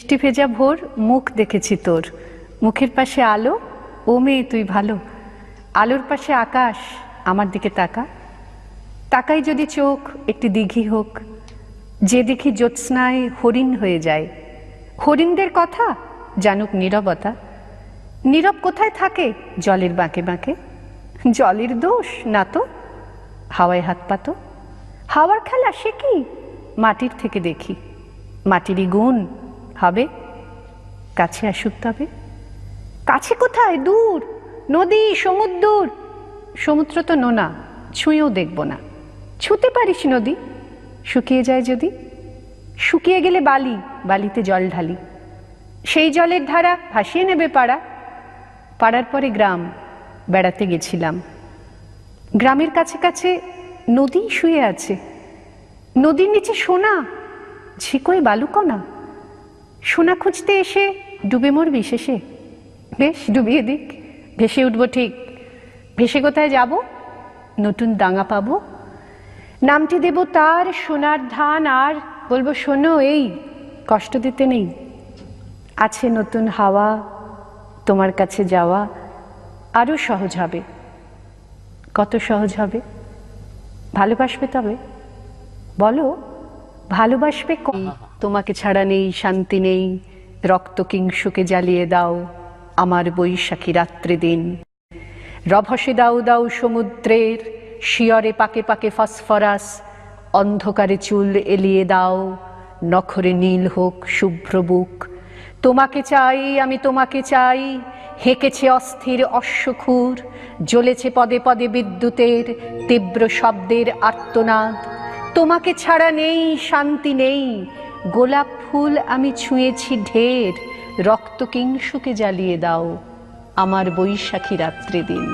বৃষ্টি ভেজা ভোর মুখ দেখেছি তোর, মুখের পাশে আলো, ও মেয়ে তুই ভালো। আলোর পাশে আকাশ, আমার দিকে তাকা। তাকাই যদি চোখ একটি দিঘি হোক, যে দেখি জ্যোৎস্নায় হরিণ হয়ে যায়। হরিণদের কথা জানুক নীরবতা। নীরব কোথায় থাকে? জলের বাঁকে বাঁকে। জলের দোষ না তো, হাওয়ায় হাত পাতো। হাওয়ার খেলা সে কি? মাটির থেকে দেখি, মাটিরই গুণ হবে। কাছে আসুক তবে। কাছে কোথায়? দূর, নদী, সমুদ্র। সমুদ্র তো নোনা, ছুঁয়েও দেখব না। ছুঁতে পারিস নদী? শুকিয়ে যায় যদি। শুকিয়ে গেলে বালি, বালিতে জল ঢালি। সেই জলের ধারা ভাসিয়ে নেবে পাড়া। পাড়ার পরে গ্রাম, বেড়াতে গেছিলাম। গ্রামের কাছে কাছে নদী শুয়ে আছে। নদীর নিচে সোনা, ঝিকোয় বালুকণা। সোনা খুঁজতে এসে ডুবে মরবি শেষে। বেশ ডুবিয়ে দিক, ভেসে উঠবো ঠিক। ভেসে কোথায় যাব? নতুন ডাঙা পাবো, নামটি দেব তার সোনার ধান। আর বলবো শোনো, এই কষ্ট দিতে নেই। আছে নতুন হাওয়া, তোমার কাছে যাওয়া আরো সহজ হবে। কত সহজ হবে? ভালোবাসবে তবে? বলো, ভালোবাসবে? তোমাকে ছাড়া নেই শান্তি নেই, রক্ত কিংসুকে জ্বালিয়ে দাও আমার বৈশাখী রাত্রি দিন। রভসে দাউ দাউ সমুদ্রের শিয়রে পাকে পাকে ফসফরাস। অন্ধকারে চুল এলিয়ে দাও, নখরে নীল হোক শুভ্র বুক। তোমাকে চাই, আমি তোমাকে চাই। হেঁকেছে অস্থির অশ্বক্ষুর, জ্বলেছে পদে পদে বিদ্যুতের তীব্র শব্দের আর্তনাদ। তোমাকে ছাড়া নেই শান্তি নেই, গোলাপ ফুল আমি ছুঁয়েছি ঢের। রক্ত কিংসুকে জ্বালিয়ে দাও আমার বৈশাখী রাত্রি দিন।